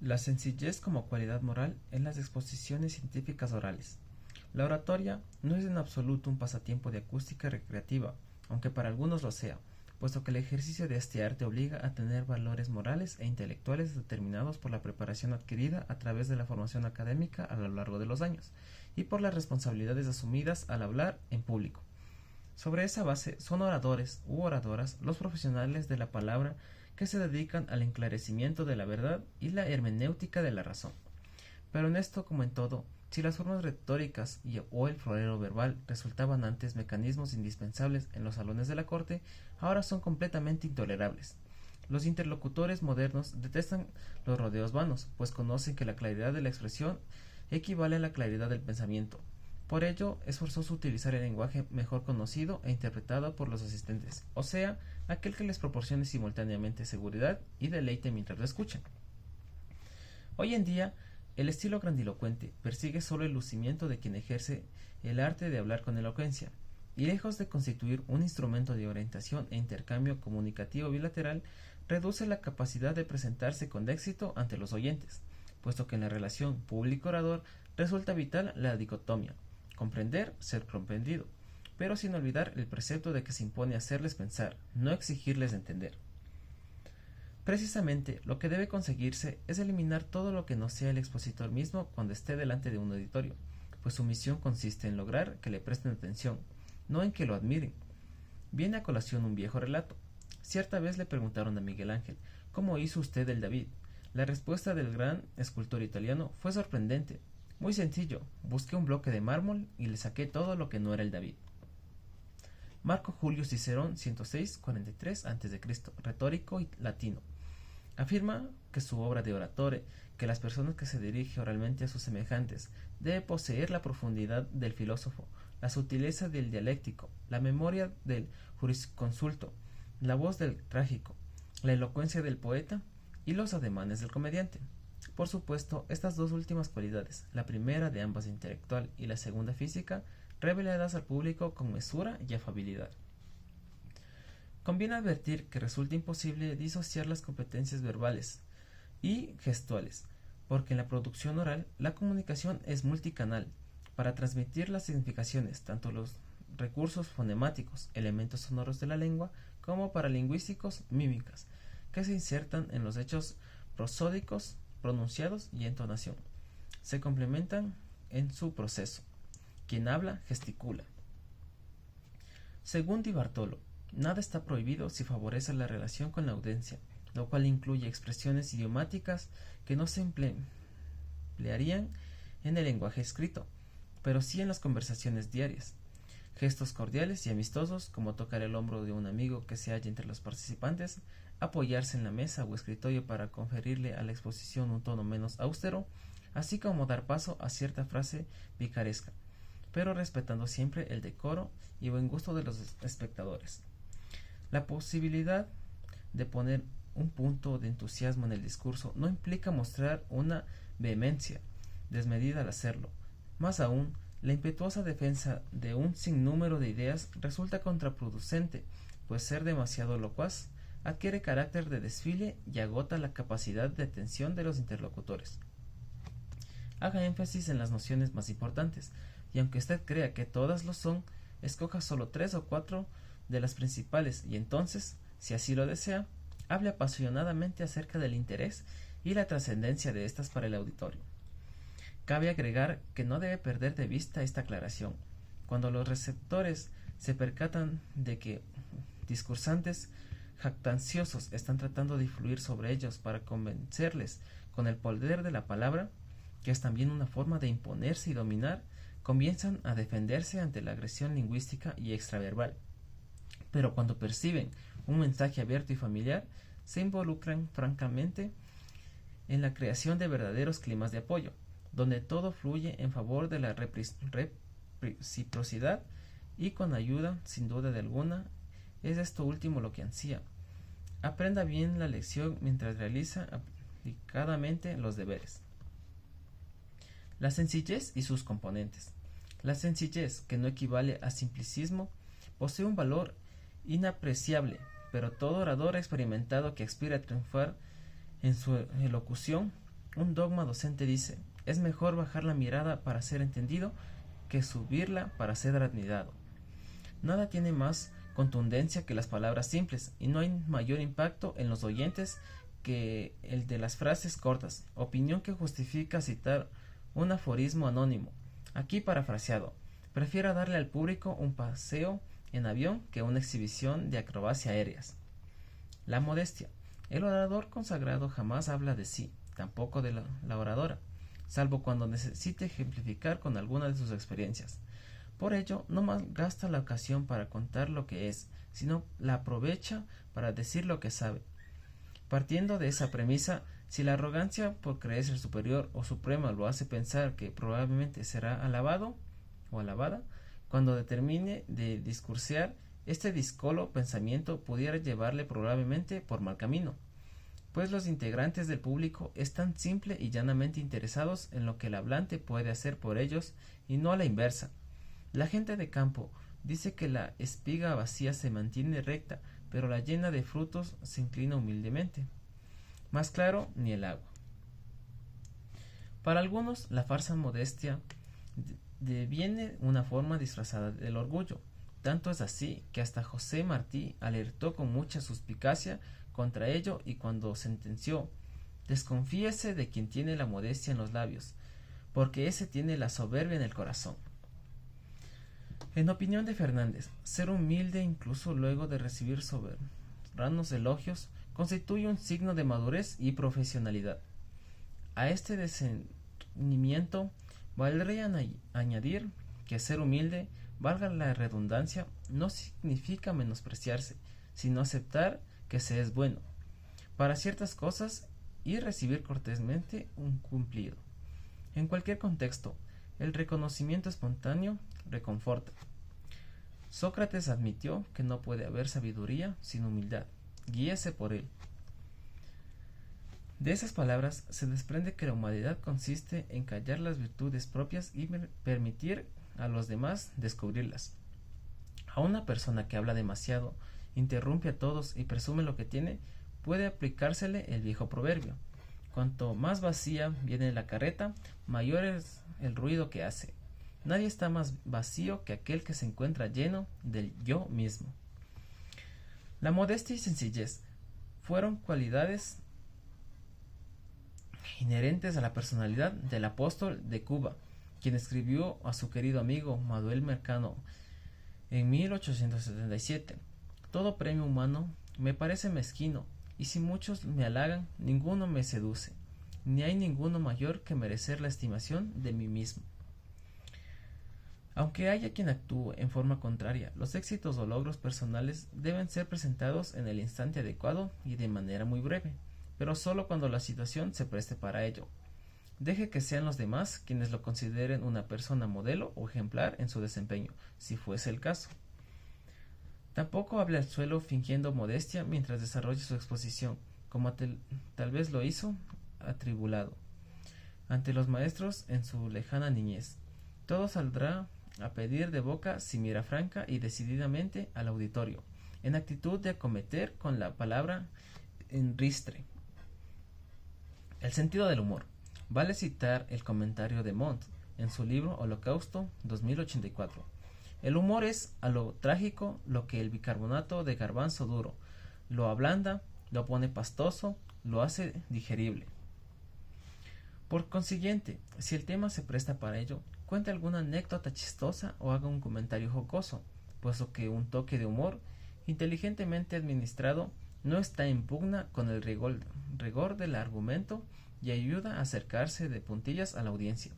La sencillez como cualidad moral en las exposiciones científicas orales. La oratoria no es en absoluto un pasatiempo de acústica recreativa, aunque para algunos lo sea, puesto que el ejercicio de este arte obliga a tener valores morales e intelectuales determinados por la preparación adquirida a través de la formación académica a lo largo de los años, y por las responsabilidades asumidas al hablar en público. Sobre esa base son oradores u oradoras los profesionales de la palabra que se dedican al enclarecimiento de la verdad y la hermenéutica de la razón. Pero en esto, como en todo, si las formas retóricas o el florero verbal resultaban antes mecanismos indispensables en los salones de la corte, ahora son completamente intolerables. Los interlocutores modernos detestan los rodeos vanos, pues conocen que la claridad de la expresión equivale a la claridad del pensamiento. Por ello, es forzoso utilizar el lenguaje mejor conocido e interpretado por los asistentes, o sea, aquel que les proporcione simultáneamente seguridad y deleite mientras lo escuchan. Hoy en día, el estilo grandilocuente persigue solo el lucimiento de quien ejerce el arte de hablar con elocuencia, y lejos de constituir un instrumento de orientación e intercambio comunicativo bilateral, reduce la capacidad de presentarse con éxito ante los oyentes, puesto que en la relación público-orador resulta vital la dicotomía: comprender, ser comprendido, pero sin olvidar el precepto de que se impone hacerles pensar, no exigirles entender. Precisamente lo que debe conseguirse es eliminar todo lo que no sea el expositor mismo cuando esté delante de un auditorio, pues su misión consiste en lograr que le presten atención, no en que lo admiren. Viene a colación un viejo relato. Cierta vez le preguntaron a Miguel Ángel: ¿cómo hizo usted el David? La respuesta del gran escultor italiano fue sorprendente. Muy sencillo, busqué un bloque de mármol y le saqué todo lo que no era el David. Marco Julio Cicerón, 106-43 a.C., retórico latino. Afirma que su obra de oratore, que las personas que se dirige oralmente a sus semejantes, debe poseer la profundidad del filósofo, la sutileza del dialéctico, la memoria del jurisconsulto, la voz del trágico, la elocuencia del poeta y los ademanes del comediante. Por supuesto, estas dos últimas cualidades, la primera de ambas intelectual y la segunda física, reveladas al público con mesura y afabilidad. Conviene advertir que resulta imposible disociar las competencias verbales y gestuales, porque en la producción oral la comunicación es multicanal. Para transmitir las significaciones, tanto los recursos fonemáticos, elementos sonoros de la lengua, como paralingüísticos, mímicas, que se insertan en los hechos prosódicos, pronunciados y entonación. Se complementan en su proceso. Quien habla, gesticula. Según Di Bartolo, nada está prohibido si favorece la relación con la audiencia, lo cual incluye expresiones idiomáticas que no se emplearían en el lenguaje escrito, pero sí en las conversaciones diarias. Gestos cordiales y amistosos, como tocar el hombro de un amigo que se halla entre los participantes, apoyarse en la mesa o escritorio para conferirle a la exposición un tono menos austero, así como dar paso a cierta frase picaresca, pero respetando siempre el decoro y buen gusto de los espectadores. La posibilidad de poner un punto de entusiasmo en el discurso no implica mostrar una vehemencia desmedida al hacerlo. Más aún, la impetuosa defensa de un sinnúmero de ideas resulta contraproducente, pues ser demasiado locuaz adquiere carácter de desfile y agota la capacidad de atención de los interlocutores. Haga énfasis en las nociones más importantes, y aunque usted crea que todas lo son, escoja solo 3 o 4 de las principales y entonces, si así lo desea, hable apasionadamente acerca del interés y la trascendencia de estas para el auditorio. Cabe agregar que no debe perder de vista esta aclaración. Cuando los receptores se percatan de que discursantes jactanciosos están tratando de influir sobre ellos para convencerles con el poder de la palabra, que es también una forma de imponerse y dominar, comienzan a defenderse ante la agresión lingüística y extraverbal. Pero cuando perciben un mensaje abierto y familiar, se involucran francamente en la creación de verdaderos climas de apoyo, donde todo fluye en favor de la reciprocidad y con ayuda, sin duda de alguna, es esto último lo que ansía. Aprenda bien la lección mientras realiza aplicadamente los deberes. La sencillez y sus componentes. La sencillez, que no equivale a simplicismo, posee un valor inapreciable, pero todo orador experimentado que aspira a triunfar en su elocución un dogma docente dice: es mejor bajar la mirada para ser entendido que subirla para ser admirado. Nada tiene más contundencia que las palabras simples, y no hay mayor impacto en los oyentes que el de las frases cortas, opinión que justifica citar un aforismo anónimo, aquí parafraseado: prefiero darle al público un paseo en avión que una exhibición de acrobacia aéreas. La modestia. El orador consagrado jamás habla de sí, tampoco de la oradora, salvo cuando necesite ejemplificar con alguna de sus experiencias. Por ello, no malgasta la ocasión para contar lo que es, sino la aprovecha para decir lo que sabe. Partiendo de esa premisa, si la arrogancia por creerse superior o suprema lo hace pensar que probablemente será alabado o alabada, cuando determine de discursear, este discolo pensamiento pudiera llevarle probablemente por mal camino, pues los integrantes del público están simple y llanamente interesados en lo que el hablante puede hacer por ellos y no a la inversa. La gente de campo dice que la espiga vacía se mantiene recta, pero la llena de frutos se inclina humildemente. Más claro ni el agua. Para algunos, la falsa modestia deviene una forma disfrazada del orgullo. Tanto es así que hasta José Martí alertó con mucha suspicacia contra ello y cuando sentenció: desconfíese de quien tiene la modestia en los labios, porque ese tiene la soberbia en el corazón. En opinión de Fernández, ser humilde incluso luego de recibir soberanos elogios constituye un signo de madurez y profesionalidad. A este discernimiento valdría añadir que ser humilde, valga la redundancia, no significa menospreciarse, sino aceptar que se es bueno para ciertas cosas y recibir cortésmente un cumplido. En cualquier contexto, el reconocimiento espontáneo reconforta. Sócrates admitió que no puede haber sabiduría sin humildad. Guíese por él. De esas palabras se desprende que la humanidad consiste en callar las virtudes propias y permitir a los demás descubrirlas. A una persona que habla demasiado, interrumpe a todos y presume lo que tiene, puede aplicársele el viejo proverbio: cuanto más vacía viene la carreta, mayor es el ruido que hace. Nadie está más vacío que aquel que se encuentra lleno del yo mismo. La modestia y sencillez fueron cualidades inherentes a la personalidad del apóstol de Cuba, quien escribió a su querido amigo Manuel Mercado en 1877: todo premio humano me parece mezquino, y si muchos me halagan, ninguno me seduce, ni hay ninguno mayor que merecer la estimación de mí mismo. Aunque haya quien actúe en forma contraria, los éxitos o logros personales deben ser presentados en el instante adecuado y de manera muy breve, pero solo cuando la situación se preste para ello. Deje que sean los demás quienes lo consideren una persona modelo o ejemplar en su desempeño, si fuese el caso. Tampoco hable al suelo fingiendo modestia mientras desarrolle su exposición, como tal vez lo hizo atribulado ante los maestros en su lejana niñez. Todo saldrá a pedir de boca si mira franca y decididamente al auditorio, en actitud de acometer con la palabra en ristre. El sentido del humor. Vale citar el comentario de Montt en su libro Holocausto 2084. El humor es a lo trágico lo que el bicarbonato de garbanzo duro: lo ablanda, lo pone pastoso, lo hace digerible. Por consiguiente, si el tema se presta para ello, cuente alguna anécdota chistosa o haga un comentario jocoso, puesto que un toque de humor, inteligentemente administrado, no está en pugna con el rigor del argumento y ayuda a acercarse de puntillas a la audiencia,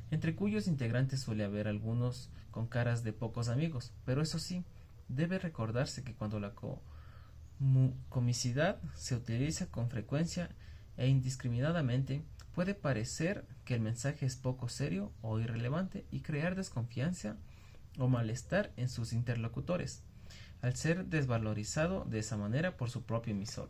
entre cuyos integrantes suele haber algunos con caras de pocos amigos, pero eso sí, debe recordarse que cuando la comicidad se utiliza con frecuencia e indiscriminadamente, puede parecer que el mensaje es poco serio o irrelevante y crear desconfianza o malestar en sus interlocutores, al ser desvalorizado de esa manera por su propio emisor.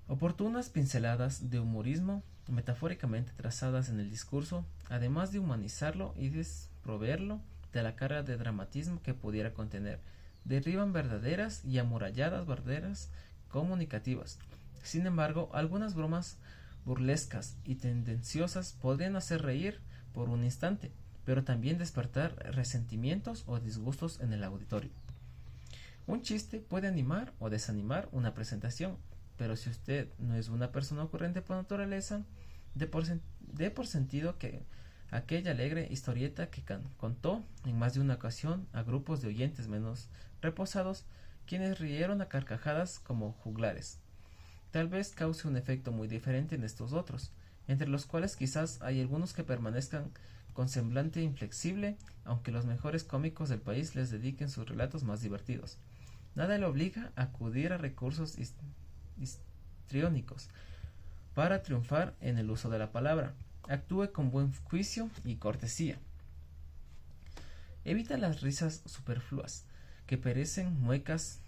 Oportunas pinceladas de humorismo metafóricamente trazadas en el discurso, además de humanizarlo y desproveerlo de la carga de dramatismo que pudiera contener, derriban verdaderas y amuralladas barreras comunicativas, Sin embargo, algunas bromas burlescas y tendenciosas podrían hacer reír por un instante, pero también despertar resentimientos o disgustos en el auditorio. Un chiste puede animar o desanimar una presentación, pero si usted no es una persona ocurrente por naturaleza, dé por sentido que aquella alegre historieta que contó en más de una ocasión a grupos de oyentes menos reposados, quienes rieron a carcajadas como juglares. Tal vez cause un efecto muy diferente en estos otros, entre los cuales quizás hay algunos que permanezcan con semblante inflexible, aunque los mejores cómicos del país les dediquen sus relatos más divertidos. Nada le obliga a acudir a recursos histriónicos para triunfar en el uso de la palabra. Actúe con buen juicio y cortesía. Evita las risas superfluas, que parecen muecas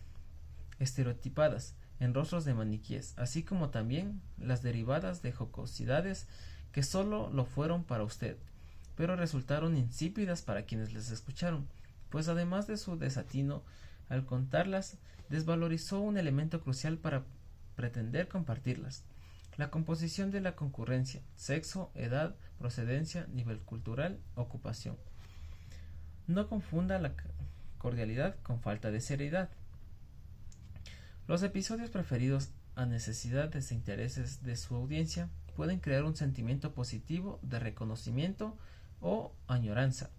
estereotipadas en rostros de maniquíes, así como también las derivadas de jocosidades que solo lo fueron para usted, pero resultaron insípidas para quienes les escucharon, pues además de su desatino al contarlas, desvalorizó un elemento crucial para pretender compartirlas: la composición de la concurrencia, sexo, edad, procedencia, nivel cultural, ocupación. No confunda la cordialidad con falta de seriedad. Los episodios preferidos a necesidad de intereses de su audiencia pueden crear un sentimiento positivo de reconocimiento o añoranza,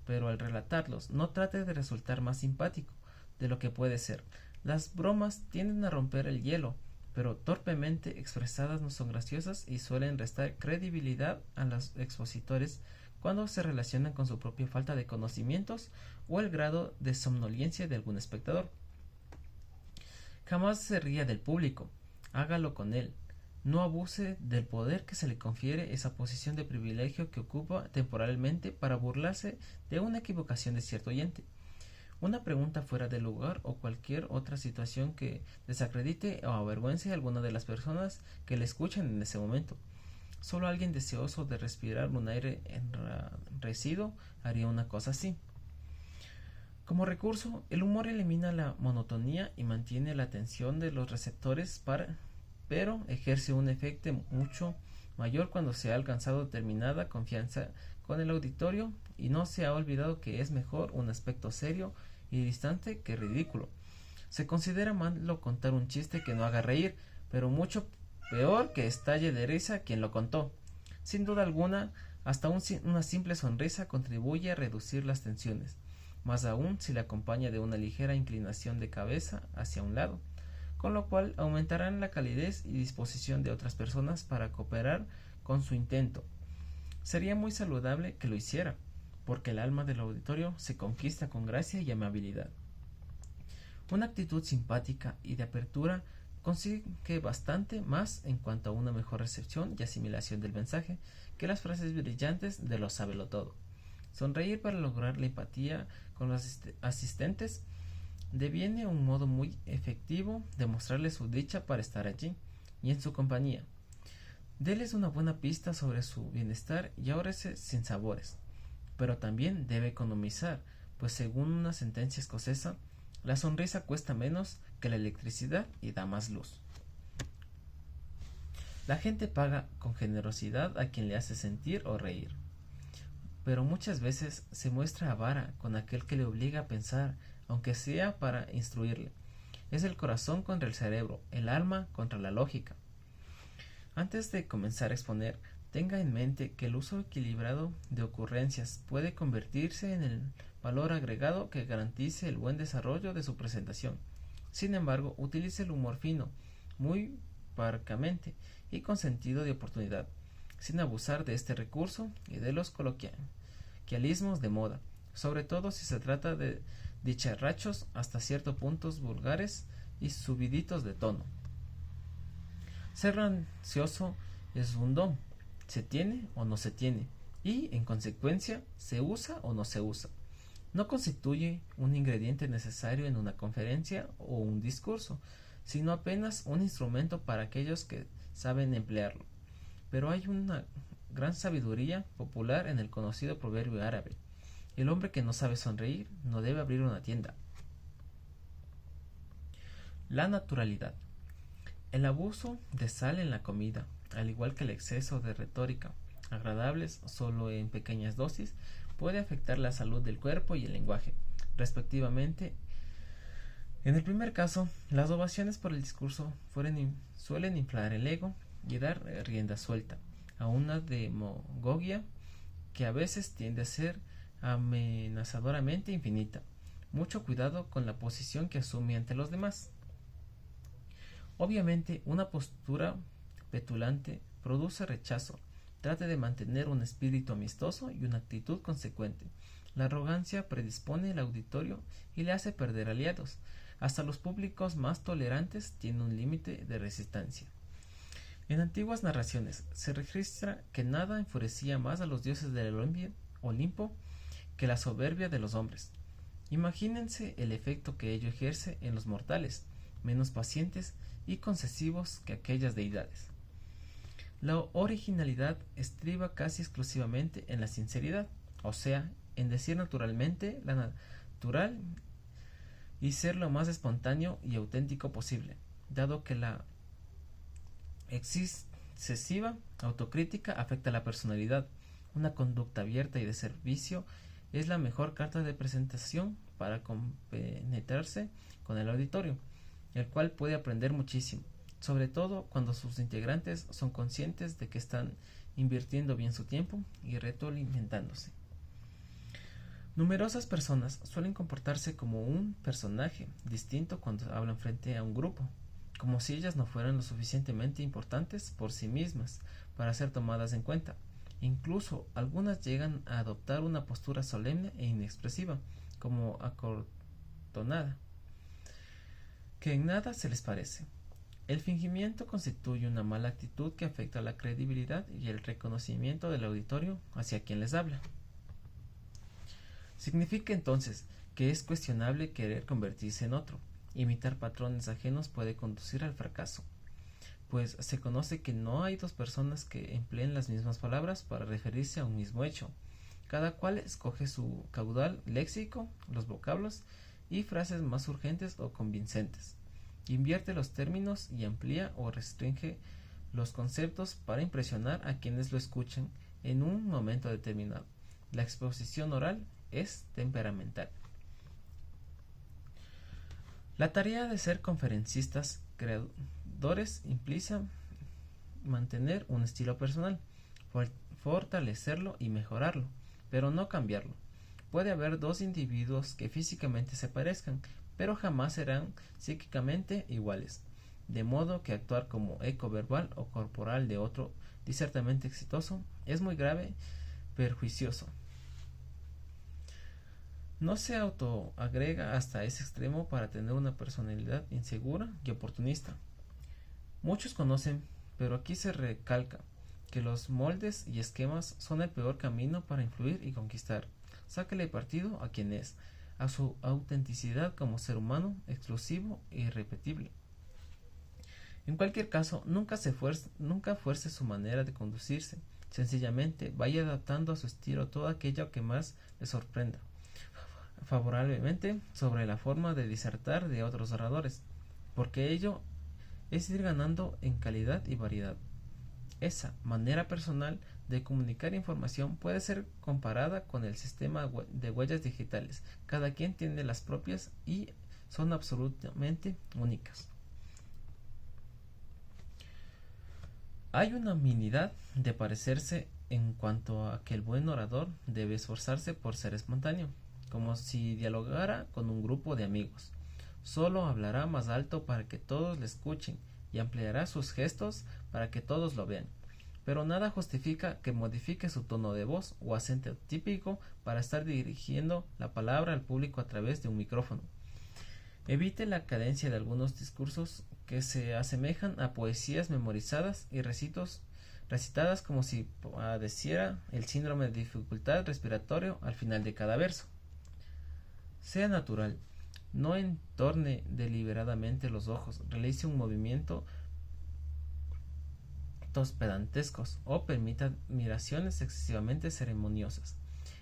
pero al relatarlos no trate de resultar más simpático de lo que puede ser. Las bromas tienden a romper el hielo, pero torpemente expresadas no son graciosas y suelen restar credibilidad a los expositores cuando se relacionan con su propia falta de conocimientos o el grado de somnolencia de algún espectador. Jamás se ría del público, hágalo con él. No abuse del poder que se le confiere esa posición de privilegio que ocupa temporalmente para burlarse de una equivocación de cierto oyente, una pregunta fuera de lugar o cualquier otra situación que desacredite o avergüence a alguna de las personas que le escuchan en ese momento. Solo alguien deseoso de respirar un aire enrarecido haría una cosa así. Como recurso, el humor elimina la monotonía y mantiene la atención de los receptores, pero ejerce un efecto mucho mayor cuando se ha alcanzado determinada confianza con el auditorio y no se ha olvidado que es mejor un aspecto serio y distante que ridículo. Se considera malo contar un chiste que no haga reír, pero mucho peor que estalle de risa quien lo contó. Sin duda alguna, hasta una simple sonrisa contribuye a reducir las tensiones, más aún si le acompaña de una ligera inclinación de cabeza hacia un lado, con lo cual aumentarán la calidez y disposición de otras personas para cooperar con su intento. Sería muy saludable que lo hiciera, porque el alma del auditorio se conquista con gracia y amabilidad. Una actitud simpática y de apertura consigue bastante más en cuanto a una mejor recepción y asimilación del mensaje que las frases brillantes de lo sábelo-todo. Sonreír para lograr la empatía con los asistentes deviene un modo muy efectivo de mostrarles su dicha para estar allí y en su compañía. Deles una buena pista sobre su bienestar y ahórrese sinsabores. Pero también debe economizar, pues según una sentencia escocesa, la sonrisa cuesta menos que la electricidad y da más luz. La gente paga con generosidad a quien le hace sentir o reír, pero muchas veces se muestra avara con aquel que le obliga a pensar, aunque sea para instruirle. Es el corazón contra el cerebro, el alma contra la lógica. Antes de comenzar a exponer, tenga en mente que el uso equilibrado de ocurrencias puede convertirse en el valor agregado que garantice el buen desarrollo de su presentación. Sin embargo, utilice el humor fino, muy parcamente y con sentido de oportunidad, sin abusar de este recurso y de los coloquialismos de moda, sobre todo si se trata de dicharachos hasta cierto punto vulgares y subiditos de tono. Ser gracioso es un don, se tiene o no se tiene, y en consecuencia se usa o no se usa. No constituye un ingrediente necesario en una conferencia o un discurso, sino apenas un instrumento para aquellos que saben emplearlo. Pero hay una gran sabiduría popular en el conocido proverbio árabe: el hombre que no sabe sonreír no debe abrir una tienda. La naturalidad. El abuso de sal en la comida, al igual que el exceso de retórica, agradables solo en pequeñas dosis, puede afectar la salud del cuerpo y el lenguaje, respectivamente. En el primer caso, las ovaciones por el discurso suelen inflar el ego y dar rienda suelta a una demagogia que a veces tiende a ser amenazadoramente infinita. Mucho cuidado con la posición que asume ante los demás. Obviamente, una postura petulante produce rechazo. Trate de mantener un espíritu amistoso y una actitud consecuente. La arrogancia predispone al auditorio y le hace perder aliados. Hasta los públicos más tolerantes tienen un límite de resistencia. En antiguas narraciones se registra que nada enfurecía más a los dioses del Olimpo que la soberbia de los hombres. Imagínense el efecto que ello ejerce en los mortales, menos pacientes y concesivos que aquellas deidades. La originalidad estriba casi exclusivamente en la sinceridad, o sea, en decir naturalmente la natural y ser lo más espontáneo y auténtico posible, dado que la excesiva autocrítica afecta la personalidad. Una conducta abierta y de servicio es la mejor carta de presentación para compenetrarse con el auditorio, el cual puede aprender muchísimo, sobre todo cuando sus integrantes son conscientes de que están invirtiendo bien su tiempo y retroalimentándose. Numerosas personas suelen comportarse como un personaje distinto cuando hablan frente a un grupo, como si ellas no fueran lo suficientemente importantes por sí mismas para ser tomadas en cuenta. Incluso algunas llegan a adoptar una postura solemne e inexpresiva, como acortonada, que en nada se les parece. El fingimiento constituye una mala actitud que afecta la credibilidad y el reconocimiento del auditorio hacia quien les habla. Significa entonces que es cuestionable querer convertirse en otro. Imitar patrones ajenos puede conducir al fracaso, pues se conoce que no hay dos personas que empleen las mismas palabras para referirse a un mismo hecho. Cada cual escoge su caudal léxico, los vocablos y frases más urgentes o convincentes. Invierte los términos y amplía o restringe los conceptos para impresionar a quienes lo escuchen en un momento determinado. La exposición oral es temperamental. La tarea de ser conferencistas creadores implica mantener un estilo personal, fortalecerlo y mejorarlo, pero no cambiarlo. Puede haber dos individuos que físicamente se parezcan, pero jamás serán psíquicamente iguales, de modo que actuar como eco verbal o corporal de otro discernidamente exitoso es muy grave, perjuicioso. No se autoagrega hasta ese extremo para tener una personalidad insegura y oportunista. Muchos conocen, pero aquí se recalca que los moldes y esquemas son el peor camino para influir y conquistar. Sáquele partido a quien es, a su autenticidad como ser humano, exclusivo e irrepetible. En cualquier caso, nunca fuerce su manera de conducirse. Sencillamente vaya adaptando a su estilo todo aquello que más le sorprenda favorablemente sobre la forma de disertar de otros oradores, porque ello es ir ganando en calidad y variedad. Esa manera personal de comunicar información puede ser comparada con el sistema de huellas digitales. Cada quien tiene las propias y son absolutamente únicas. Hay una minidad de parecerse en cuanto a que el buen orador debe esforzarse por ser espontáneo, como si dialogara con un grupo de amigos. Solo hablará más alto para que todos le escuchen y ampliará sus gestos para que todos lo vean. Pero nada justifica que modifique su tono de voz o acento típico para estar dirigiendo la palabra al público a través de un micrófono. Evite la cadencia de algunos discursos que se asemejan a poesías memorizadas y recitadas como si padeciera el síndrome de dificultad respiratorio al final de cada verso. Sea natural, no entorne deliberadamente los ojos, realice un movimiento pedantescos o permita admiraciones excesivamente ceremoniosas.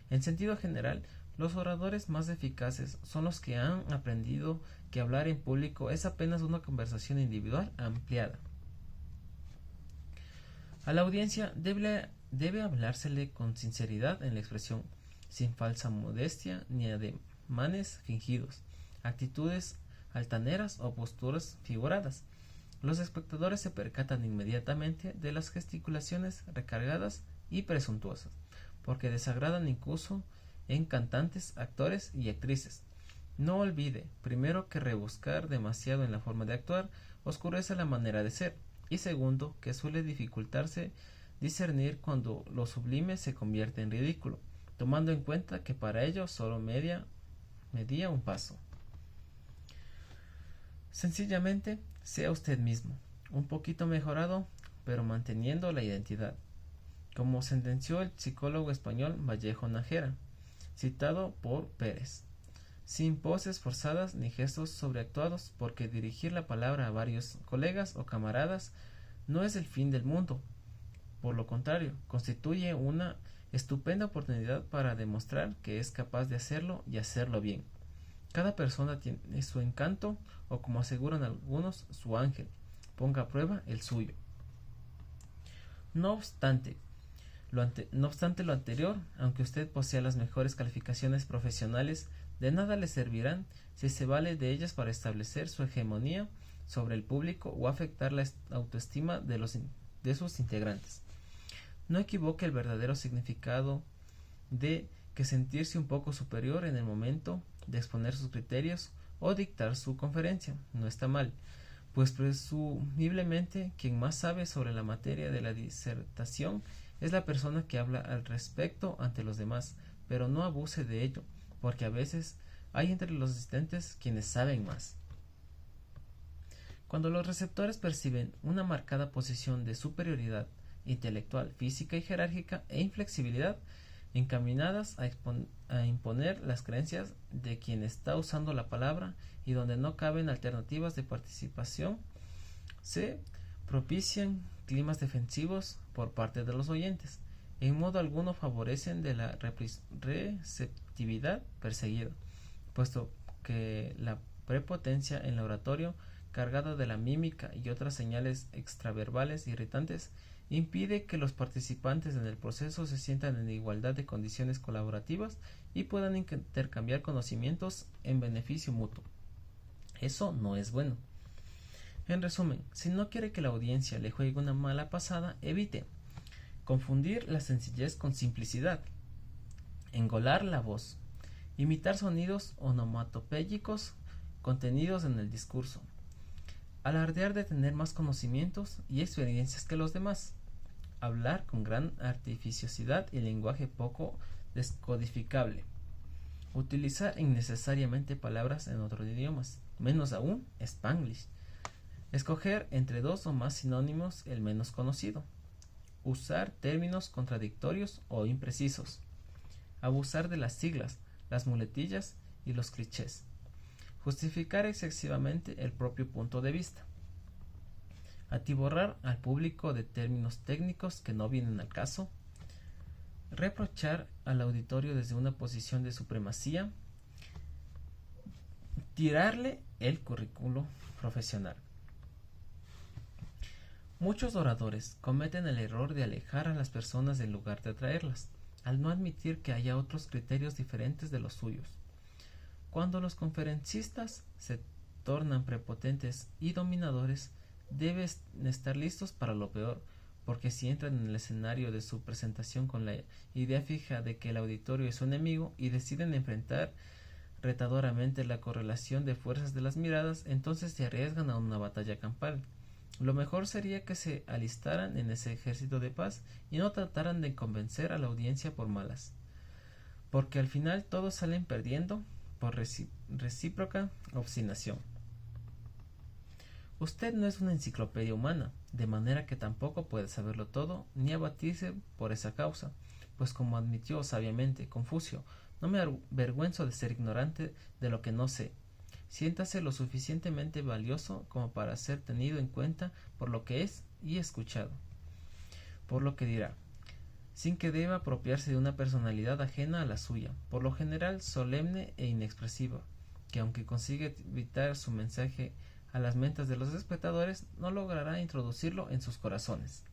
En sentido general, Los oradores más eficaces son los que han aprendido que hablar en público es apenas una conversación individual ampliada. A la audiencia debe hablársele con sinceridad en la expresión, sin falsa modestia ni ademanes fingidos, actitudes altaneras o posturas figuradas. Los espectadores se percatan inmediatamente de las gesticulaciones recargadas y presuntuosas, porque desagradan incluso en cantantes, actores y actrices. No olvide, primero, que rebuscar demasiado en la forma de actuar oscurece la manera de ser, y segundo, que suele dificultarse discernir cuando lo sublime se convierte en ridículo, tomando en cuenta que para ello solo medía un paso. Sencillamente, sea usted mismo, un poquito mejorado, pero manteniendo la identidad, como sentenció el psicólogo español Vallejo Nájera, citado por Pérez, sin poses forzadas ni gestos sobreactuados, porque dirigir la palabra a varios colegas o camaradas no es el fin del mundo. Por lo contrario, constituye una estupenda oportunidad para demostrar que es capaz de hacerlo y hacerlo bien. Cada persona tiene su encanto, o como aseguran algunos, su ángel. Ponga a prueba el suyo. No obstante lo anterior, aunque usted posea las mejores calificaciones profesionales, de nada le servirán si se vale de ellas para establecer su hegemonía sobre el público o afectar la autoestima de sus integrantes. No equivoque el verdadero significado de que sentirse un poco superior en el momento de exponer sus criterios o dictar su conferencia. No está mal, pues presumiblemente quien más sabe sobre la materia de la disertación es la persona que habla al respecto ante los demás, pero no abuse de ello, porque a veces hay entre los asistentes quienes saben más. Cuando los receptores perciben una marcada posición de superioridad intelectual, física y jerárquica e inflexibilidad, encaminadas a imponer las creencias de quien está usando la palabra y donde no caben alternativas de participación, se propician climas defensivos por parte de los oyentes. En modo alguno favorecen de la receptividad perseguida, puesto que la prepotencia en el oratorio, cargada de la mímica y otras señales extraverbales irritantes, impide que los participantes en el proceso se sientan en igualdad de condiciones colaborativas y puedan intercambiar conocimientos en beneficio mutuo. Eso no es bueno. En resumen, si no quiere que la audiencia le juegue una mala pasada, evite confundir la sencillez con simplicidad, engolar la voz, imitar sonidos onomatopéyicos contenidos en el discurso, alardear de tener más conocimientos y experiencias que los demás, hablar con gran artificiosidad y lenguaje poco descodificable, utilizar innecesariamente palabras en otros idiomas, menos aún Spanglish, escoger entre dos o más sinónimos el menos conocido, usar términos contradictorios o imprecisos, abusar de las siglas, las muletillas y los clichés, justificar excesivamente el propio punto de vista, atiborrar al público de términos técnicos que no vienen al caso, reprochar al auditorio desde una posición de supremacía, tirarle el currículo profesional. Muchos oradores cometen el error de alejar a las personas en lugar de atraerlas, al no admitir que haya otros criterios diferentes de los suyos. Cuando los conferencistas se tornan prepotentes y dominadores, deben estar listos para lo peor, porque si entran en el escenario de su presentación con la idea fija de que el auditorio es su enemigo y deciden enfrentar retadoramente la correlación de fuerzas de las miradas, entonces se arriesgan a una batalla campal. Lo mejor sería que se alistaran en ese ejército de paz y no trataran de convencer a la audiencia por malas, porque al final todos salen perdiendo por recíproca obstinación. Usted no es una enciclopedia humana, de manera que tampoco puede saberlo todo ni abatirse por esa causa, pues como admitió sabiamente Confucio, no me avergüenzo de ser ignorante de lo que no sé. Siéntase lo suficientemente valioso como para ser tenido en cuenta por lo que es y escuchado, por lo que dirá. sin que deba apropiarse de una personalidad ajena a la suya, por lo general solemne e inexpresiva, que aunque consigue evitar su mensaje a las mentes de los espectadores, no logrará introducirlo en sus corazones.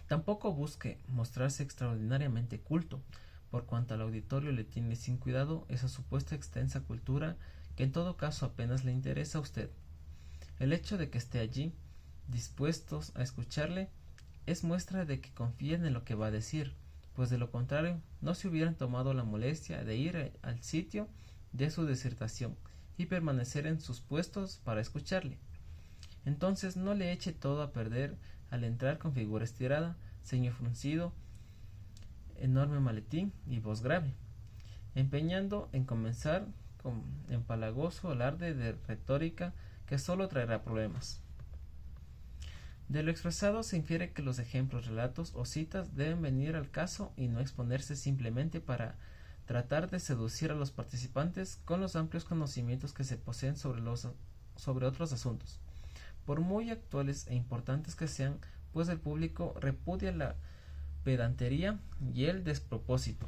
Tampoco busque mostrarse extraordinariamente culto, por cuanto al auditorio le tiene sin cuidado esa supuesta extensa cultura que en todo caso apenas le interesa a usted. El hecho de que esté allí, dispuestos a escucharle, es muestra de que confían en lo que va a decir, pues de lo contrario no se hubieran tomado la molestia de ir al sitio de su disertación y permanecer en sus puestos para escucharle. Entonces no le eche todo a perder al entrar con figura estirada, ceño fruncido, enorme maletín y voz grave, empeñando en comenzar con empalagoso alarde de retórica que solo traerá problemas. De lo expresado se infiere que los ejemplos, relatos o citas deben venir al caso y no exponerse simplemente para tratar de seducir a los participantes con los amplios conocimientos que se poseen sobre otros asuntos, por muy actuales e importantes que sean, pues el público repudia la pedantería y el despropósito.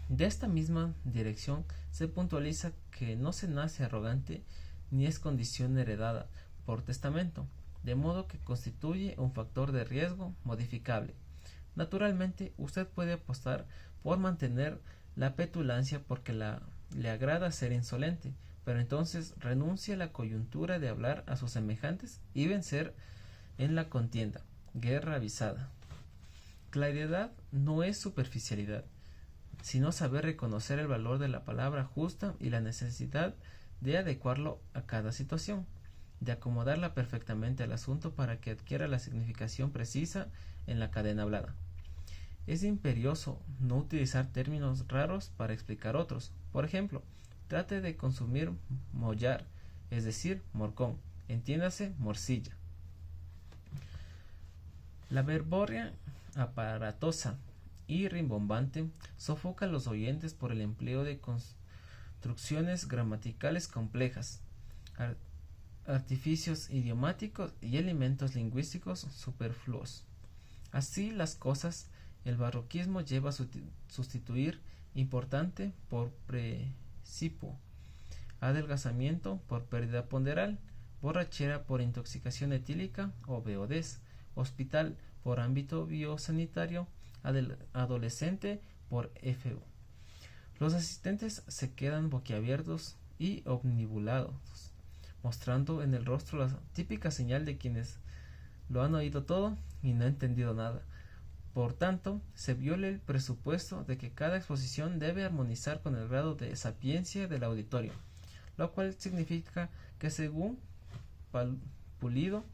De esta misma dirección se puntualiza que no se nace arrogante ni es condición heredada por testamento, de modo que constituye un factor de riesgo modificable. Naturalmente, usted puede apostar por mantener la petulancia porque le agrada ser insolente, pero entonces renuncia a la coyuntura de hablar a sus semejantes y vencer en la contienda, guerra avisada. Claridad no es superficialidad, sino saber reconocer el valor de la palabra justa y la necesidad de adecuarlo a cada situación, de acomodarla perfectamente al asunto para que adquiera la significación precisa en la cadena hablada. Es imperioso no utilizar términos raros para explicar otros. Por ejemplo, trate de consumir mollar, es decir, morcón, entiéndase morcilla. La verborrea aparatosa y rimbombante sofoca a los oyentes por el empleo de construcciones gramaticales complejas, artificios idiomáticos y elementos lingüísticos superfluos. Así las cosas, el barroquismo lleva a sustituir importante por precipuo, adelgazamiento por pérdida ponderal, borrachera por intoxicación etílica o beodez, hospital por ámbito biosanitario, adolescente por FU. Los asistentes se quedan boquiabiertos y omnibulados, mostrando en el rostro la típica señal de quienes lo han oído todo y no han entendido nada. Por tanto, se viola el presupuesto de que cada exposición debe armonizar con el grado de sapiencia del auditorio, lo cual significa que según Pulido,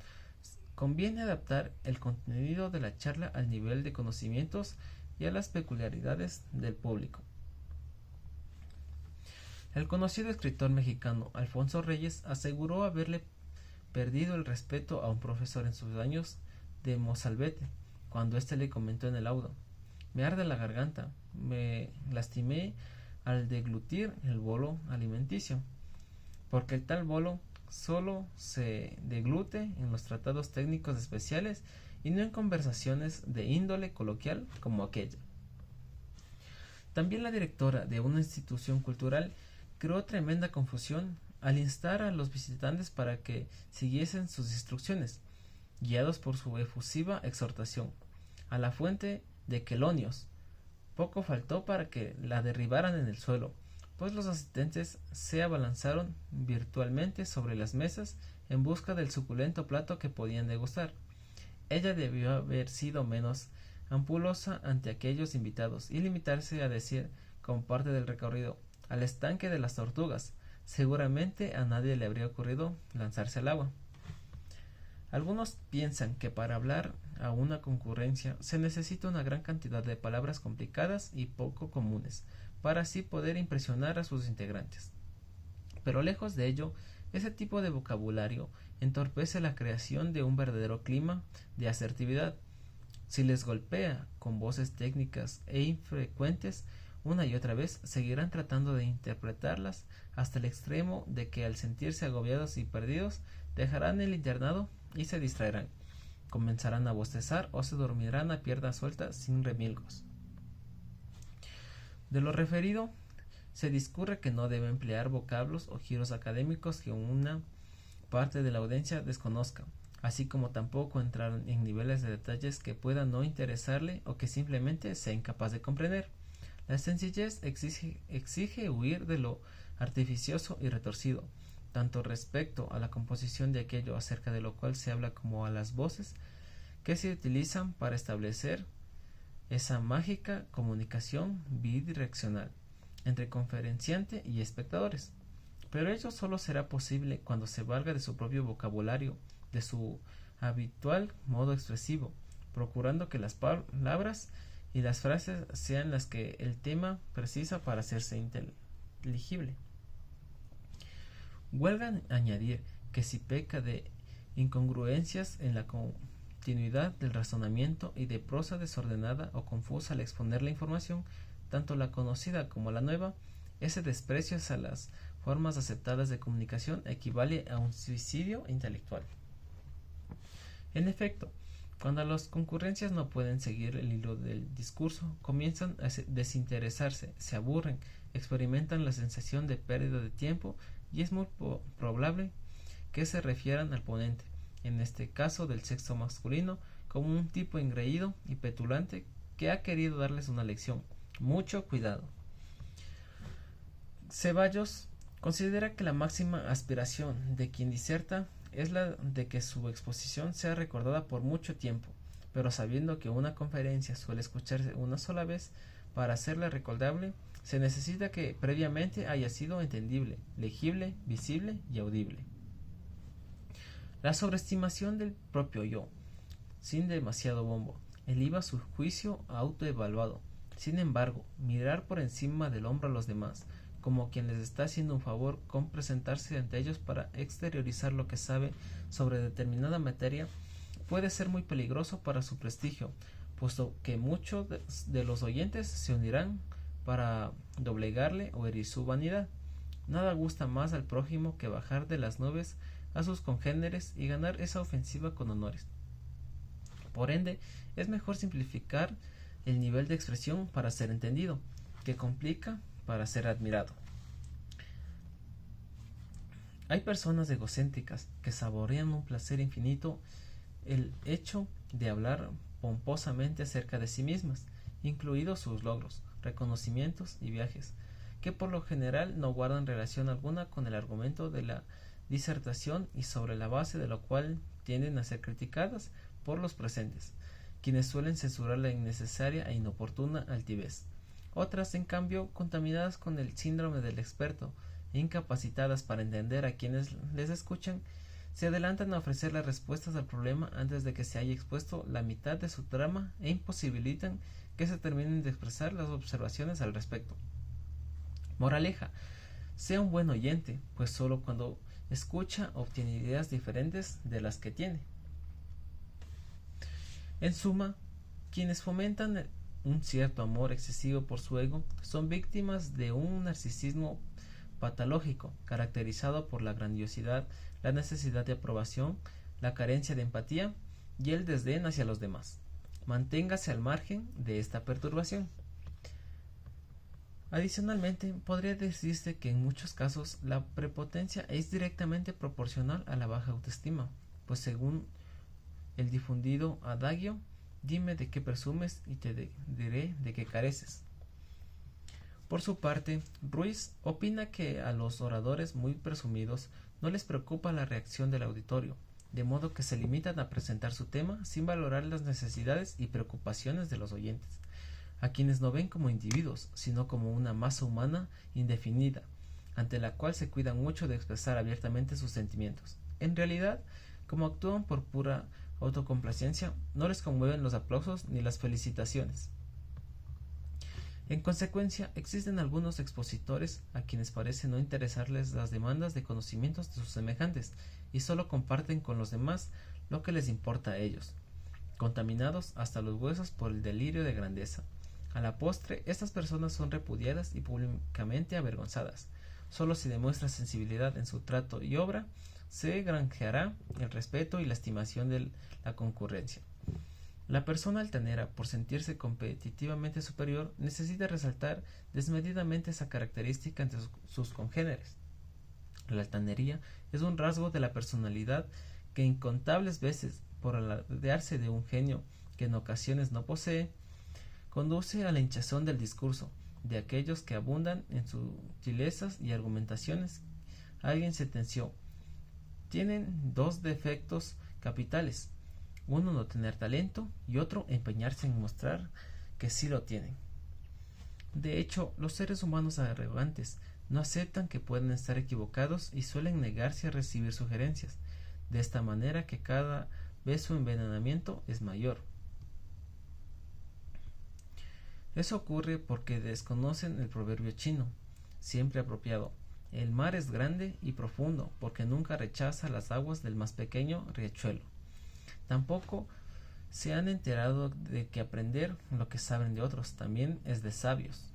conviene adaptar el contenido de la charla al nivel de conocimientos y a las peculiaridades del público. El conocido escritor mexicano Alfonso Reyes aseguró haberle perdido el respeto a un profesor en sus años de mozalbete, cuando éste le comentó en el auto: me arde la garganta, me lastimé al deglutir el bolo alimenticio, porque el tal bolo solo se deglute en los tratados técnicos especiales y no en conversaciones de índole coloquial como aquella. También la directora de una institución cultural creó tremenda confusión al instar a los visitantes para que siguiesen sus instrucciones, guiados por su efusiva exhortación a la fuente de quelonios. Poco faltó para que la derribaran en el suelo, pues los asistentes se abalanzaron virtualmente sobre las mesas en busca del suculento plato que podían degustar. Ella debió haber sido menos ampulosa ante aquellos invitados y limitarse a decir, como parte del recorrido: al estanque de las tortugas. Seguramente a nadie le habría ocurrido lanzarse al agua. Algunos piensan que para hablar a una concurrencia se necesita una gran cantidad de palabras complicadas y poco comunes, para así poder impresionar a sus integrantes. Pero lejos de ello, ese tipo de vocabulario entorpece la creación de un verdadero clima de asertividad. Si les golpea con voces técnicas e infrecuentes una y otra vez, seguirán tratando de interpretarlas hasta el extremo de que, al sentirse agobiados y perdidos, dejarán el internado y se distraerán, comenzarán a bostezar o se dormirán a pierna suelta sin remilgos. De lo referido, se discurre que no debe emplear vocablos o giros académicos que una parte de la audiencia desconozca, así como tampoco entrar en niveles de detalles que puedan no interesarle o que simplemente sea incapaz de comprender. La sencillez exige huir de lo artificioso y retorcido, tanto respecto a la composición de aquello acerca de lo cual se habla como a las voces que se utilizan para establecer esa mágica comunicación bidireccional entre conferenciante y espectadores. Pero ello solo será posible cuando se valga de su propio vocabulario, de su habitual modo expresivo, procurando que las palabras y las frases sean las que el tema precisa para hacerse inteligible. Huelga añadir que si peca de incongruencias en la continuidad del razonamiento y de prosa desordenada o confusa al exponer la información, tanto la conocida como la nueva, ese desprecio hacia las formas aceptadas de comunicación equivale a un suicidio intelectual. En efecto, cuando las concurrencias no pueden seguir el hilo del discurso, comienzan a desinteresarse, se aburren, experimentan la sensación de pérdida de tiempo y es muy probable que se refieran al ponente, en este caso del sexo masculino, como un tipo engreído y petulante que ha querido darles una lección. Mucho cuidado. Ceballos considera que la máxima aspiración de quien diserta es la de que su exposición sea recordada por mucho tiempo, pero sabiendo que una conferencia suele escucharse una sola vez, para hacerla recordable, se necesita que previamente haya sido entendible, legible, visible y audible. La sobreestimación del propio yo, sin demasiado bombo, eleva su juicio autoevaluado. Sin embargo, mirar por encima del hombro a los demás, como quien les está haciendo un favor con presentarse ante ellos para exteriorizar lo que sabe sobre determinada materia, puede ser muy peligroso para su prestigio, puesto que muchos de los oyentes se unirán para doblegarle o herir su vanidad. Nada gusta más al prójimo que bajar de las nubes a sus congéneres y ganar esa ofensiva con honores. Por ende, es mejor simplificar el nivel de expresión para ser entendido, que complica para ser admirado. Hay personas egocéntricas que saborean un placer infinito el hecho de hablar pomposamente acerca de sí mismas, incluidos sus logros, reconocimientos y viajes, que por lo general no guardan relación alguna con el argumento de la disertación y sobre la base de lo cual tienden a ser criticadas por los presentes, quienes suelen censurar la innecesaria e inoportuna altivez. Otras, en cambio, contaminadas con el síndrome del experto e incapacitadas para entender a quienes les escuchan, se adelantan a ofrecer las respuestas al problema antes de que se haya expuesto la mitad de su trama e imposibilitan que se terminen de expresar las observaciones al respecto. Moraleja: sea un buen oyente, pues solo cuando escucha obtiene ideas diferentes de las que tiene. En suma, quienes fomentan un cierto amor excesivo por su ego son víctimas de un narcisismo patológico caracterizado por la grandiosidad, la necesidad de aprobación, la carencia de empatía y el desdén hacia los demás. Manténgase al margen de esta perturbación. Adicionalmente, podría decirse que en muchos casos la prepotencia es directamente proporcional a la baja autoestima, pues según el difundido adagio, dime de qué presumes y te diré de qué careces. Por su parte, Ruiz opina que a los oradores muy presumidos no les preocupa la reacción del auditorio, de modo que se limitan a presentar su tema sin valorar las necesidades y preocupaciones de los oyentes, a quienes no ven como individuos, sino como una masa humana indefinida, ante la cual se cuidan mucho de expresar abiertamente sus sentimientos. En realidad, como actúan por pura autocomplacencia, no les conmueven los aplausos ni las felicitaciones. En consecuencia, existen algunos expositores a quienes parece no interesarles las demandas de conocimientos de sus semejantes y solo comparten con los demás lo que les importa a ellos, contaminados hasta los huesos por el delirio de grandeza. A la postre, estas personas son repudiadas y públicamente avergonzadas. Solo si demuestra sensibilidad en su trato y obra, se granjeará el respeto y la estimación de la concurrencia. La persona altanera, por sentirse competitivamente superior, necesita resaltar desmedidamente esa característica entre sus congéneres. La altanería es un rasgo de la personalidad que incontables veces, por alardearse de un genio que en ocasiones no posee, conduce a la hinchazón del discurso de aquellos que abundan en sutilezas y argumentaciones. Alguien sentenció: tienen dos defectos capitales, uno no tener talento y otro empeñarse en mostrar que sí lo tienen. De hecho, los seres humanos arrogantes no aceptan que pueden estar equivocados y suelen negarse a recibir sugerencias, de esta manera que cada vez su envenenamiento es mayor. Eso ocurre porque desconocen el proverbio chino, siempre apropiado: el mar es grande y profundo porque nunca rechaza las aguas del más pequeño riachuelo. Tampoco se han enterado de que aprender lo que saben de otros también es de sabios.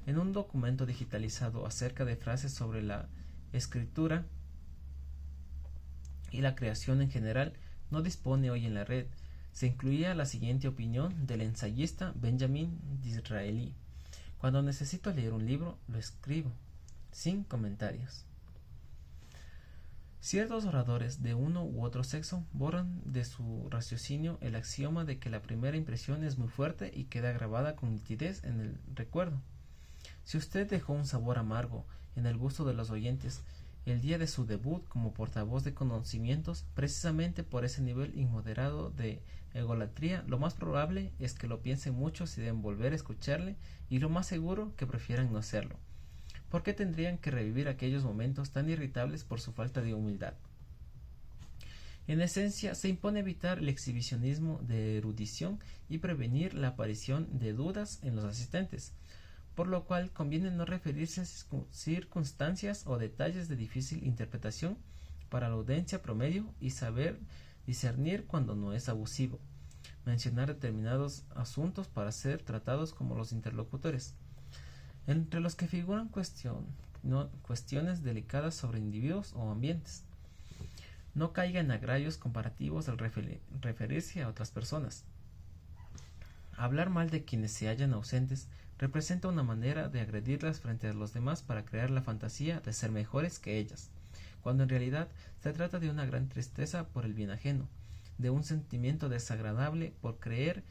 En un documento digitalizado acerca de frases sobre la escritura y la creación en general, no dispone hoy en la red, se incluía la siguiente opinión del ensayista Benjamin Disraeli: cuando necesito leer un libro, lo escribo, sin comentarios. Ciertos oradores de uno u otro sexo borran de su raciocinio el axioma de que la primera impresión es muy fuerte y queda grabada con nitidez en el recuerdo. Si usted dejó un sabor amargo en el gusto de los oyentes el día de su debut como portavoz de conocimientos, precisamente por ese nivel inmoderado de egolatría, lo más probable es que lo piensen mucho si deben volver a escucharle, y lo más seguro que prefieran no hacerlo. ¿Por qué tendrían que revivir aquellos momentos tan irritables por su falta de humildad? En esencia, se impone evitar el exhibicionismo de erudición y prevenir la aparición de dudas en los asistentes, por lo cual conviene no referirse a circunstancias o detalles de difícil interpretación para la audiencia promedio y saber discernir cuando no es abusivo mencionar determinados asuntos para ser tratados como los interlocutores, entre los que figuran cuestiones delicadas sobre individuos o ambientes. No caiga en agravios comparativos al referirse a otras personas. Hablar mal de quienes se hallan ausentes representa una manera de agredirlas frente a los demás para crear la fantasía de ser mejores que ellas, cuando en realidad se trata de una gran tristeza por el bien ajeno, de un sentimiento desagradable por creer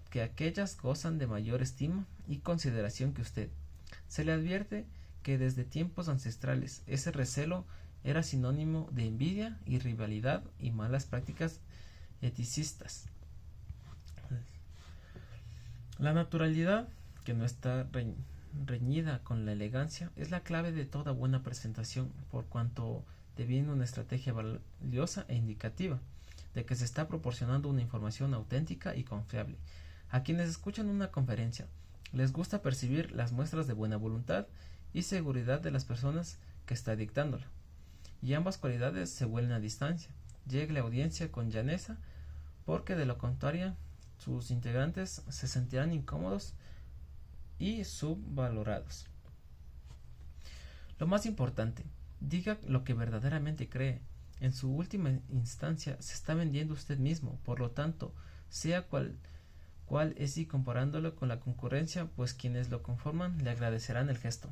que aquellas gozan de mayor estima y consideración que usted. Se le advierte que desde tiempos ancestrales ese recelo era sinónimo de envidia y rivalidad y malas prácticas eticistas. La naturalidad, que no está reñida con la elegancia, es la clave de toda buena presentación, por cuanto deviene una estrategia valiosa e indicativa de que se está proporcionando una información auténtica y confiable. A quienes escuchan una conferencia, les gusta percibir las muestras de buena voluntad y seguridad de las personas que está dictándola, y ambas cualidades se vuelven a distancia. Llegue la audiencia con llaneza, porque de lo contrario sus integrantes se sentirán incómodos y subvalorados. Lo más importante, diga lo que verdaderamente cree. En su última instancia se está vendiendo usted mismo, por lo tanto, sea cual es, y comparándolo con la concurrencia, pues quienes lo conforman le agradecerán el gesto.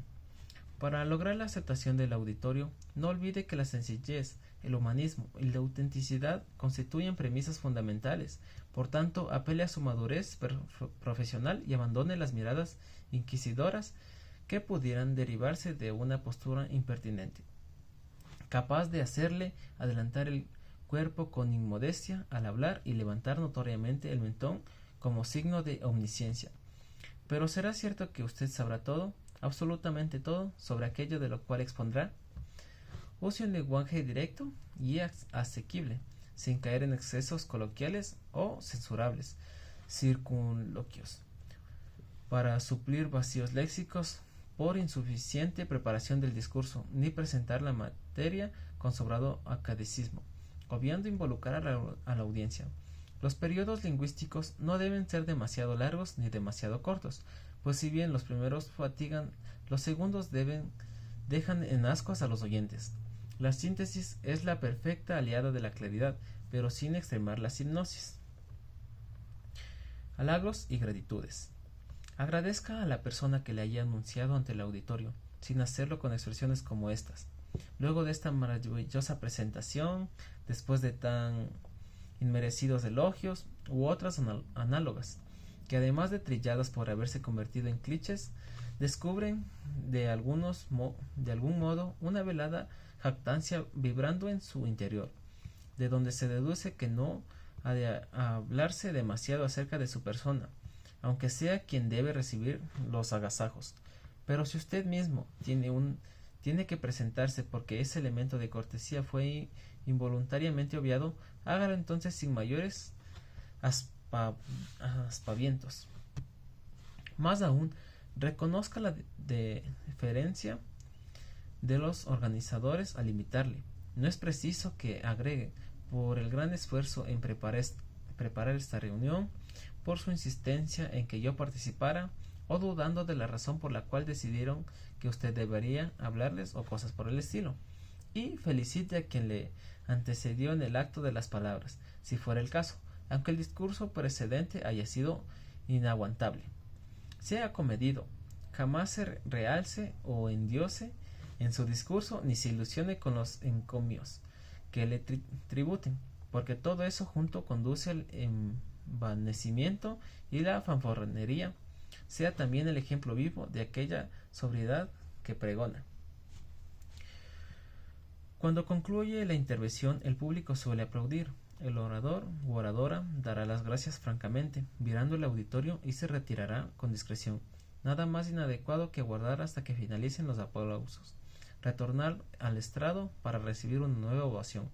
Para lograr la aceptación del auditorio, no olvide que la sencillez, el humanismo y la autenticidad constituyen premisas fundamentales. Por tanto, apele a su madurez profesional y abandone las miradas inquisidoras que pudieran derivarse de una postura impertinente, capaz de hacerle adelantar el cuerpo con inmodestia al hablar y levantar notoriamente el mentón como signo de omnisciencia. Pero ¿será cierto que usted sabrá todo, absolutamente todo, sobre aquello de lo cual expondrá? Use un lenguaje directo y asequible, sin caer en excesos coloquiales o censurables circunloquios, para suplir vacíos léxicos por insuficiente preparación del discurso, ni presentar la materia con sobrado academicismo, obviando involucrar a la audiencia. Los periodos lingüísticos no deben ser demasiado largos ni demasiado cortos, pues si bien los primeros fatigan, los segundos deben dejan en ascuas a los oyentes. La síntesis es la perfecta aliada de la claridad, pero sin extremar la hipnosis. Halagos y gratitudes. Agradezca a la persona que le haya anunciado ante el auditorio, sin hacerlo con expresiones como estas. Luego de esta maravillosa presentación, después de tan inmerecidos elogios u otras análogas, que además de trilladas por haberse convertido en clichés, descubren de algún modo una velada jactancia vibrando en su interior, de donde se deduce que no ha de hablarse demasiado acerca de su persona, aunque sea quien debe recibir los agasajos. Pero si usted mismo tiene que presentarse porque ese elemento de cortesía fue involuntariamente obviado, hágalo entonces sin mayores aspavientos. Más aún, reconozca la deferencia de los organizadores al invitarle. No es preciso que agregue, por el gran esfuerzo en preparar esta reunión, por su insistencia en que yo participara, o dudando de la razón por la cual decidieron que usted debería hablarles o cosas por el estilo, y felicite a quien le antecedió en el acto de las palabras, si fuera el caso, aunque el discurso precedente haya sido inaguantable. Sea comedido, jamás se realce o endiose en su discurso, ni se ilusione con los encomios que le tributen, porque todo eso junto conduce al envanecimiento y la fanfarronería. Sea también el ejemplo vivo de aquella sobriedad que pregona. Cuando concluye la intervención, el público suele aplaudir. El orador u oradora dará las gracias francamente, virando el auditorio, y se retirará con discreción. Nada más inadecuado que aguardar hasta que finalicen los aplausos, retornar al estrado para recibir una nueva ovación,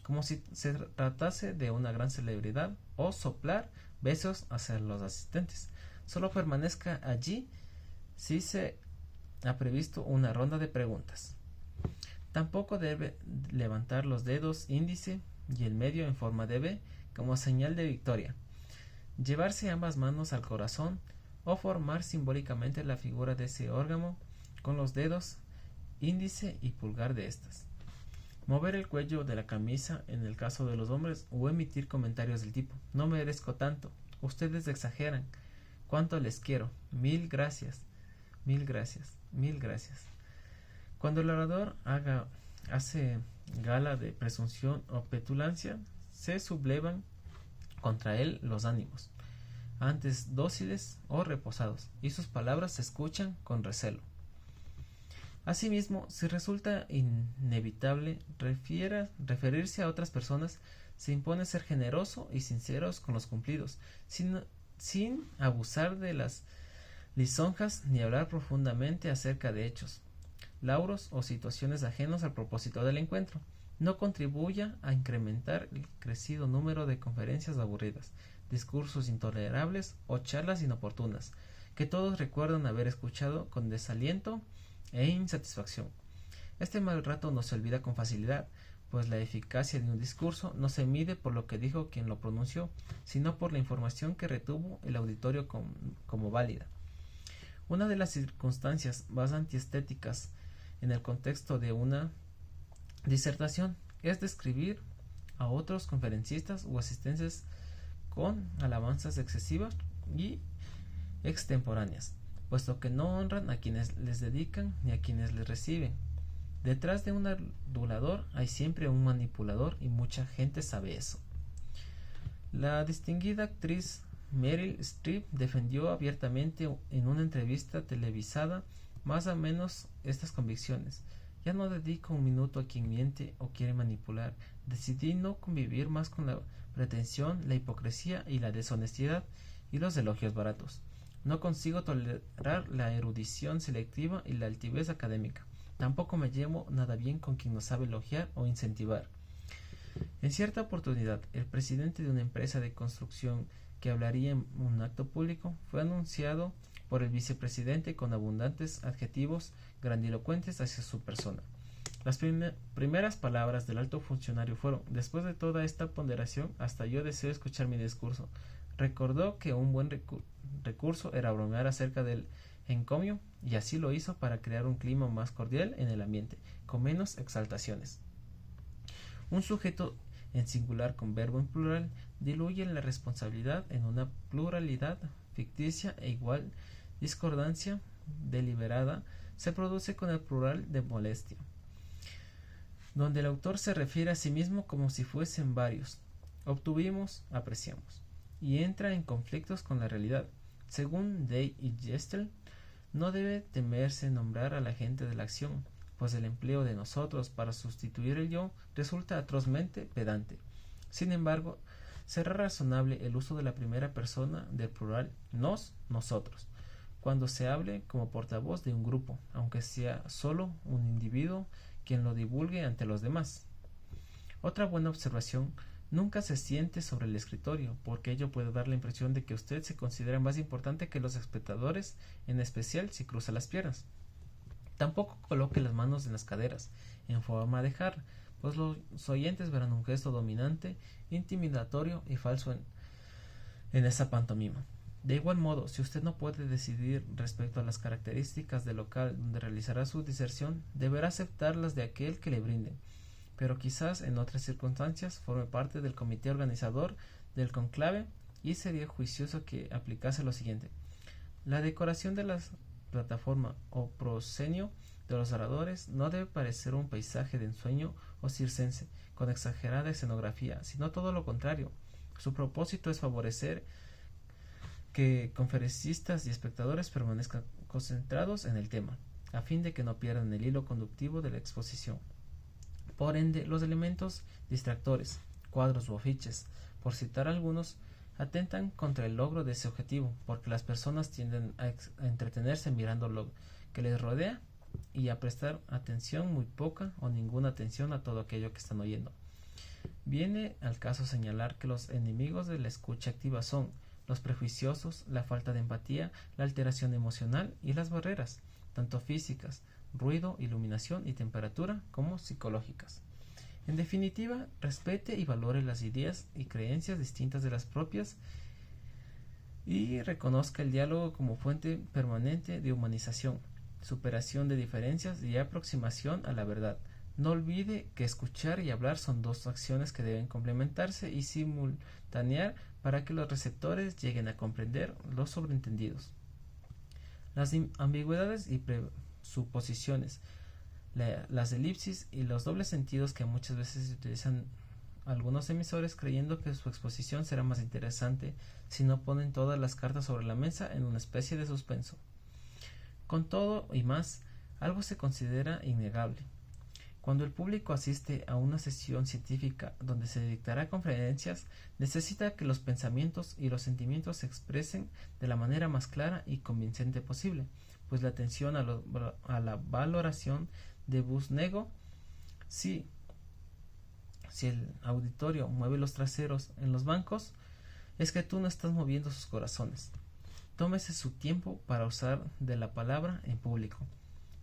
como si se tratase de una gran celebridad, o soplar besos hacia los asistentes. Solo permanezca allí si se ha previsto una ronda de preguntas. Tampoco debe levantar los dedos índice y el medio en forma de V como señal de victoria, llevarse ambas manos al corazón o formar simbólicamente la figura de ese órgano con los dedos índice y pulgar de estas. Mover el cuello de la camisa en el caso de los hombres, o emitir comentarios del tipo: no merezco tanto, ustedes exageran, cuánto les quiero, mil gracias, mil gracias, mil gracias. Cuando el orador hace gala de presunción o petulancia, se sublevan contra él los ánimos, antes dóciles o reposados, y sus palabras se escuchan con recelo. Asimismo, si resulta inevitable referirse a otras personas, se impone ser generoso y sinceros con los cumplidos, sin abusar de las lisonjas ni hablar profundamente acerca de hechos, lauros o situaciones ajenos al propósito del encuentro. No contribuya a incrementar el crecido número de conferencias aburridas, discursos intolerables o charlas inoportunas, que todos recuerdan haber escuchado con desaliento e insatisfacción. Este mal rato no se olvida con facilidad, pues la eficacia de un discurso no se mide por lo que dijo quien lo pronunció, sino por la información que retuvo el auditorio como válida. Una de las circunstancias más antiestéticas en el contexto de una disertación es describir a otros conferencistas o asistentes con alabanzas excesivas y extemporáneas, puesto que no honran a quienes les dedican ni a quienes les reciben. Detrás de un adulador hay siempre un manipulador, y mucha gente sabe eso. La distinguida actriz Meryl Streep defendió abiertamente en una entrevista televisada más o menos estas convicciones. Ya no dedico un minuto a quien miente o quiere manipular. Decidí no convivir más con la pretensión, la hipocresía y la deshonestidad y los elogios baratos. No consigo tolerar la erudición selectiva y la altivez académica. Tampoco me llevo nada bien con quien no sabe elogiar o incentivar. En cierta oportunidad, el presidente de una empresa de construcción que hablaría en un acto público fue anunciado por el vicepresidente con abundantes adjetivos grandilocuentes hacia su persona. Las primeras palabras del alto funcionario fueron: después de toda esta ponderación, hasta yo deseo escuchar mi discurso. Recordó que un buen recurso era bromear acerca del encomio, y así lo hizo para crear un clima más cordial en el ambiente, con menos exaltaciones. Un sujeto en singular con verbo en plural diluye la responsabilidad en una pluralidad ficticia e igual discordancia deliberada se produce con el plural de molestia, donde el autor se refiere a sí mismo como si fuesen varios. Obtuvimos, apreciamos, y entra en conflictos con la realidad. Según Day y Gestel, no debe temerse nombrar al agente de la acción, pues el empleo de nosotros para sustituir el yo resulta atrozmente pedante. Sin embargo, será razonable el uso de la primera persona del plural nos, nosotros, cuando se hable como portavoz de un grupo, aunque sea solo un individuo quien lo divulgue ante los demás. Otra buena observación: nunca se siente sobre el escritorio, porque ello puede dar la impresión de que usted se considera más importante que los espectadores, en especial si cruza las piernas. Tampoco coloque las manos en las caderas, en forma de jarra, pues los oyentes verán un gesto dominante, intimidatorio y falso en esa pantomima. De igual modo, si usted no puede decidir respecto a las características del local donde realizará su diserción, deberá aceptarlas de aquel que le brinde, pero quizás en otras circunstancias forme parte del comité organizador del conclave, y sería juicioso que aplicase lo siguiente: la decoración de la plataforma o proscenio de los oradores no debe parecer un paisaje de ensueño o circense con exagerada escenografía, sino todo lo contrario. Su propósito es favorecer que conferencistas y espectadores permanezcan concentrados en el tema, a fin de que no pierdan el hilo conductivo de la exposición. Por ende, los elementos distractores, cuadros o afiches, por citar algunos, atentan contra el logro de ese objetivo, porque las personas tienden a entretenerse mirando lo que les rodea y a prestar atención muy poca o ninguna atención a todo aquello que están oyendo. Viene al caso señalar que los enemigos de la escucha activa son los prejuiciosos, la falta de empatía, la alteración emocional y las barreras, tanto físicas, ruido, iluminación y temperatura, como psicológicas. En definitiva, respete y valore las ideas y creencias distintas de las propias y reconozca el diálogo como fuente permanente de humanización, superación de diferencias y aproximación a la verdad. No olvide que escuchar y hablar son dos acciones que deben complementarse y simultanear para que los receptores lleguen a comprender los sobreentendidos. Las ambigüedades y presuposiciones, las elipsis y los dobles sentidos que muchas veces utilizan algunos emisores creyendo que su exposición será más interesante si no ponen todas las cartas sobre la mesa en una especie de suspenso. Con todo y más, algo se considera innegable. Cuando el público asiste a una sesión científica donde se dictará conferencias, necesita que los pensamientos y los sentimientos se expresen de la manera más clara y convincente posible, pues la atención a la valoración de Busnego, si el auditorio mueve los traseros en los bancos, es que tú no estás moviendo sus corazones. Tómese su tiempo para usar de la palabra en público,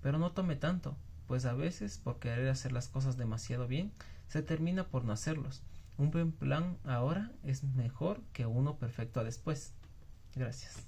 pero no tome tanto, pues a veces por querer hacer las cosas demasiado bien se termina por no hacerlos. Un buen plan ahora es mejor que uno perfecto después. Gracias.